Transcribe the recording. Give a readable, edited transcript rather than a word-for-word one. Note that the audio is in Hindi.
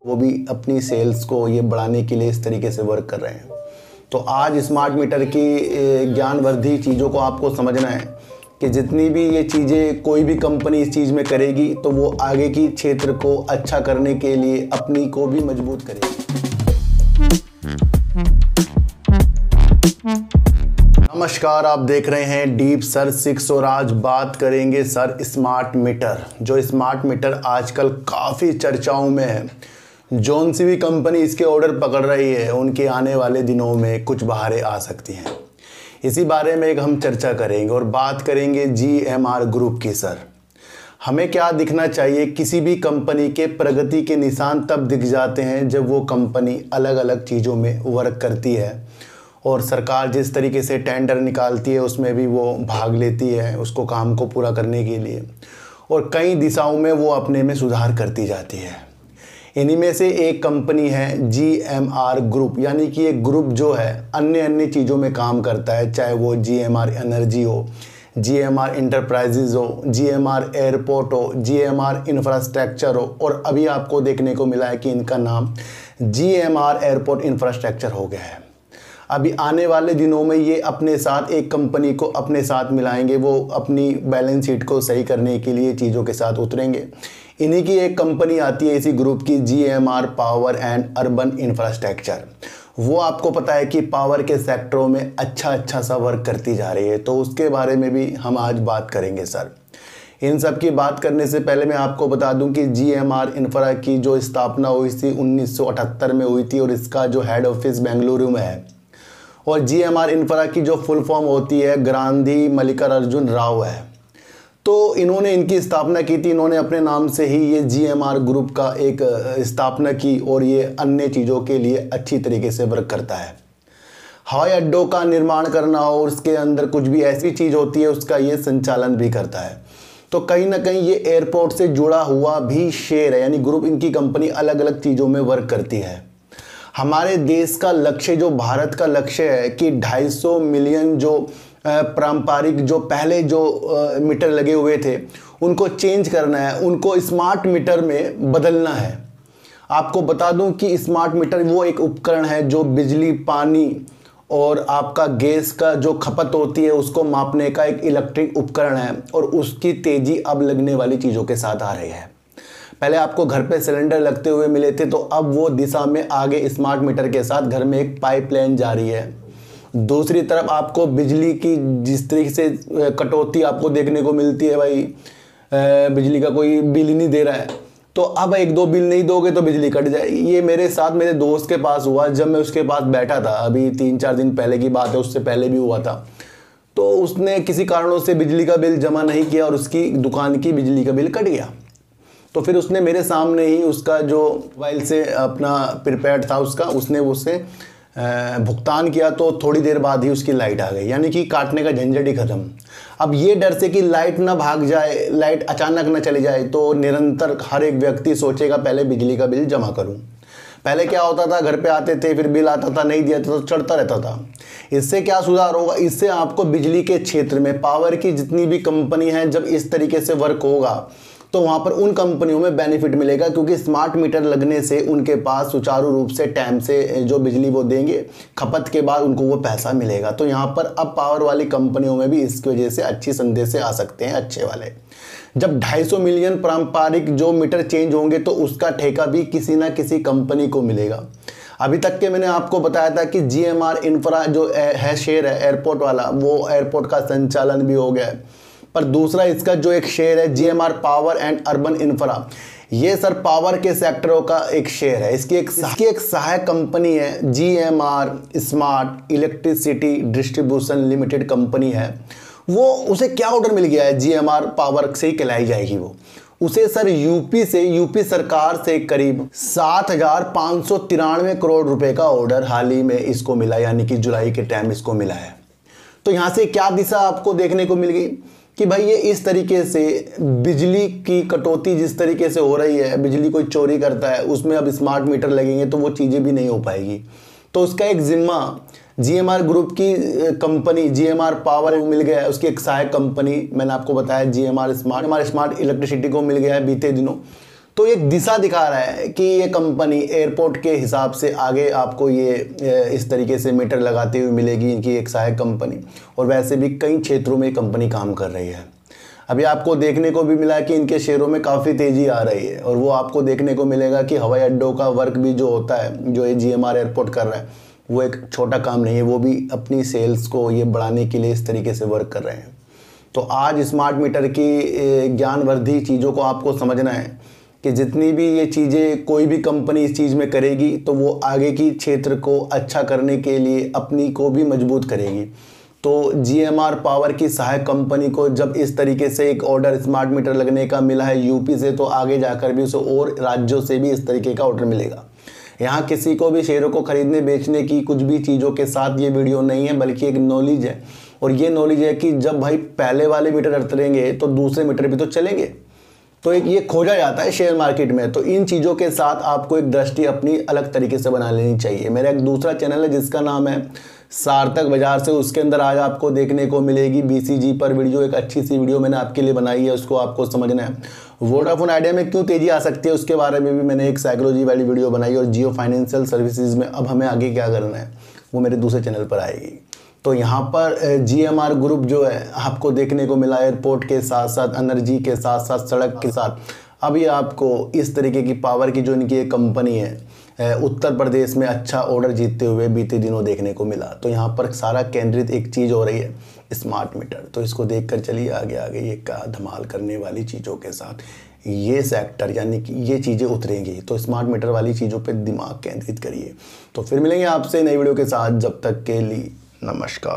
वो भी अपनी सेल्स को ये बढ़ाने के लिए इस तरीके से वर्क कर रहे हैं। तो आज स्मार्ट मीटर की ज्ञानवर्धी चीज़ों को आपको समझना है कि जितनी भी ये चीज़ें कोई भी कंपनी इस चीज़ में करेगी तो वो आगे की क्षेत्र को अच्छा करने के लिए अपनी को भी मजबूत करेगी। नमस्कार, आप देख रहे हैं डीप सर 6 और आज बात करेंगे सर स्मार्ट मीटर। जो स्मार्ट मीटर आजकल काफ़ी चर्चाओं में है। जौन सी भी कंपनी इसके ऑर्डर पकड़ रही है उनके आने वाले दिनों में कुछ बहारें आ सकती हैं। इसी बारे में एक हम चर्चा करेंगे और बात करेंगे GMR ग्रुप की। सर हमें क्या दिखना चाहिए? किसी भी कंपनी के प्रगति के निशान तब दिख जाते हैं जब वो कंपनी अलग अलग चीज़ों में वर्क करती है और सरकार जिस तरीके से टेंडर निकालती है उसमें भी वो भाग लेती है उसको काम को पूरा करने के लिए, और कई दिशाओं में वो अपने में सुधार करती जाती है। इन्हीं में से एक कंपनी है GMR ग्रुप, यानी कि एक ग्रुप जो है अन्य चीज़ों में काम करता है, चाहे वो GMR एनर्जी हो, GMR इंटरप्राइजेज हो, GMR एयरपोर्ट हो, GMR इंफ्रास्ट्रक्चर हो, और अभी आपको देखने को मिला है कि इनका नाम GMR एयरपोर्ट इंफ्रास्ट्रक्चर हो गया है। अभी आने वाले दिनों में ये अपने साथ एक कंपनी को अपने साथ मिलाएंगे, वो अपनी बैलेंस शीट को सही करने के लिए चीज़ों के साथ उतरेंगे। इन्हीं की एक कंपनी आती है इसी ग्रुप की, GMR power and urban infrastructure. वो आपको पता है कि पावर के सेक्टरों में अच्छा सा वर्क करती जा रही है, तो उसके बारे में भी हम आज बात करेंगे। सर इन सब की बात करने से पहले मैं आपको बता दूं कि GMR इंफ्रा की जो स्थापना हुई थी 1978 में हुई थी और इसका जो हेड ऑफिस बेंगलुरु में है, और GMR इंफ्रा की जो फुल फॉर्म होती है गांधी मल्लिकार्जुन राव है। तो इन्होंने इनकी स्थापना की थी, इन्होंने अपने नाम से ही ये GMR ग्रुप का एक स्थापना की और ये अन्य चीज़ों के लिए अच्छी तरीके से वर्क करता है। हवाई अड्डों का निर्माण करना हो, उसके अंदर कुछ भी ऐसी चीज़ होती है उसका ये संचालन भी करता है। तो कहीं ना कहीं ये एयरपोर्ट से जुड़ा हुआ भी शेयर है, यानी ग्रुप इनकी कंपनी अलग अलग चीज़ों में वर्क करती है। हमारे देश का लक्ष्य, जो भारत का लक्ष्य है कि 250 मिलियन जो पारंपरिक जो पहले जो मीटर लगे हुए थे उनको चेंज करना है, उनको स्मार्ट मीटर में बदलना है। आपको बता दूं कि स्मार्ट मीटर वो एक उपकरण है जो बिजली, पानी और आपका गैस का जो खपत होती है उसको मापने का एक इलेक्ट्रिक उपकरण है, और उसकी तेज़ी अब लगने वाली चीज़ों के साथ आ रही है। पहले आपको घर पे सिलेंडर लगते हुए मिले थे, तो अब वो दिशा में आगे स्मार्ट मीटर के साथ घर में एक पाइपलाइन जा रही है। दूसरी तरफ आपको बिजली की जिस तरीके से कटौती आपको देखने को मिलती है, भाई बिजली का कोई बिल ही नहीं दे रहा है, तो अब 1-2 बिल नहीं दोगे तो बिजली कट जाएगी। ये मेरे साथ मेरे दोस्त के पास हुआ, जब मैं उसके पास बैठा था, अभी 3-4 दिन पहले की बात है, उससे पहले भी हुआ था। तो उसने किसी कारणों से बिजली का बिल जमा नहीं किया और उसकी दुकान की बिजली का बिल कट गया। तो फिर उसने मेरे सामने ही उसका जो मोबाइल से अपना प्रीपेड था उसने उससे भुगतान किया, तो थोड़ी देर बाद ही उसकी लाइट आ गई, यानी कि काटने का झंझट ही खत्म। अब ये डर से कि लाइट ना भाग जाए, लाइट अचानक ना चली जाए, तो निरंतर हर एक व्यक्ति सोचेगा पहले बिजली का बिल जमा करूं। पहले क्या होता था, घर पे आते थे, फिर बिल आता था, नहीं दिया तो चढ़ता रहता था। इससे क्या सुधार होगा? इससे आपको बिजली के क्षेत्र में पावर की जितनी भी कंपनी है, जब इस तरीके से वर्क होगा तो वहाँ पर उन कंपनियों में बेनिफिट मिलेगा, क्योंकि स्मार्ट मीटर लगने से उनके पास सुचारू रूप से टाइम से जो बिजली वो देंगे, खपत के बाद उनको वो पैसा मिलेगा। तो यहाँ पर अब पावर वाली कंपनियों में भी इसकी वजह से अच्छी संदेश आ सकते हैं, अच्छे वाले। जब 250 मिलियन पारंपरिक जो मीटर चेंज होंगे तो उसका ठेका भी किसी ना किसी कंपनी को मिलेगा। अभी तक के मैंने आपको बताया था कि GMR इंफ्रा जो है शेयर है एयरपोर्ट वाला, वो एयरपोर्ट का संचालन भी हो गया है। पर दूसरा इसका जो एक शेयर है GMR power and urban infra, ये सर पावर के सेक्टरों का एक शेयर है। इसकी एक सहायक कंपनी है GMR smart electricity distribution limited company है। वो उसे क्या ऑर्डर मिल गया है? GMR पावर से ही कहलाई जाएगी वो। उसे सर यूपी सरकार से करीब 7,593 करोड़ रुपए का ऑर्डर हाल ही में इसको मिला, यानी कि जुलाई के टाइम इसको मिला है। तो यहाँ से क्या दिशा आपको देखने को मिल गई कि भाई ये इस तरीके से बिजली की कटौती जिस तरीके से हो रही है, बिजली कोई चोरी करता है, उसमें अब स्मार्ट मीटर लगेंगे तो वो चीज़ें भी नहीं हो पाएगी। तो उसका एक जिम्मा GMR ग्रुप की कंपनी GMR पावर मिल गया है, उसकी एक सहायक कंपनी मैंने आपको बताया GMR स्मार्ट इलेक्ट्रिसिटी को मिल गया है बीते दिनों। तो एक दिशा दिखा रहा है कि ये कंपनी एयरपोर्ट के हिसाब से आगे आपको ये इस तरीके से मीटर लगाते हुए मिलेगी, इनकी एक सहायक कंपनी। और वैसे भी कई क्षेत्रों में कंपनी काम कर रही है। अभी आपको देखने को भी मिला कि इनके शेयरों में काफ़ी तेज़ी आ रही है, और वो आपको देखने को मिलेगा कि हवाई अड्डों का वर्क भी जो होता है, जो ये GMR एयरपोर्ट कर रहा है, वो एक छोटा काम नहीं है। वो भी अपनी सेल्स को ये बढ़ाने के लिए इस तरीके से वर्क कर रहे हैं। तो आज स्मार्ट मीटर की ज्ञानवर्धी चीज़ों को आपको समझना है कि जितनी भी ये चीज़ें कोई भी कंपनी इस चीज़ में करेगी तो वो आगे की क्षेत्र को अच्छा करने के लिए अपनी को भी मजबूत करेगी। तो GMR पावर की सहायक कंपनी को जब इस तरीके से एक ऑर्डर स्मार्ट मीटर लगने का मिला है यूपी से, तो आगे जाकर भी उसे और राज्यों से भी इस तरीके का ऑर्डर मिलेगा। यहाँ किसी को भी शेयरों को खरीदने बेचने की कुछ भी चीज़ों के साथ ये वीडियो नहीं है, बल्कि एक नॉलेज है। और ये नॉलेज है कि जब भाई पहले वाले मीटर चलेंगे तो दूसरे मीटर भी तो चलेंगे। तो एक ये खोजा जाता है शेयर मार्केट में। तो इन चीज़ों के साथ आपको एक दृष्टि अपनी अलग तरीके से बना लेनी चाहिए। मेरा एक दूसरा चैनल है जिसका नाम है सार्थक बाजार से, उसके अंदर आज आपको देखने को मिलेगी BCG पर वीडियो। एक अच्छी सी वीडियो मैंने आपके लिए बनाई है, उसको आपको समझना है। वोडाफोन आइडिया में क्यों तेज़ी आ सकती है उसके बारे में भी मैंने एक साइकोलॉजी वाली वीडियो बनाई। और जियो फाइनेंशियल सर्विसेज में अब हमें आगे क्या करना है वो मेरे दूसरे चैनल पर आएगी। तो यहाँ पर GMR ग्रुप जो है आपको देखने को मिला, एयरपोर्ट के साथ साथ एनर्जी के साथ साथ सड़क के साथ। अब ये आपको इस तरीके की पावर की जो इनकी एक कंपनी है उत्तर प्रदेश में अच्छा ऑर्डर जीतते हुए बीते दिनों देखने को मिला। तो यहाँ पर सारा केंद्रित एक चीज़ हो रही है स्मार्ट मीटर। तो इसको देखकर चलिए आगे आगे ये क्या धमाल करने वाली चीज़ों के साथ ये सेक्टर यानी कि ये चीज़ें उतरेंगी। तो स्मार्ट मीटर वाली चीज़ों पे दिमाग केंद्रित करिए। तो फिर मिलेंगे आपसे नई वीडियो के साथ, जब तक के लिए नमस्कार।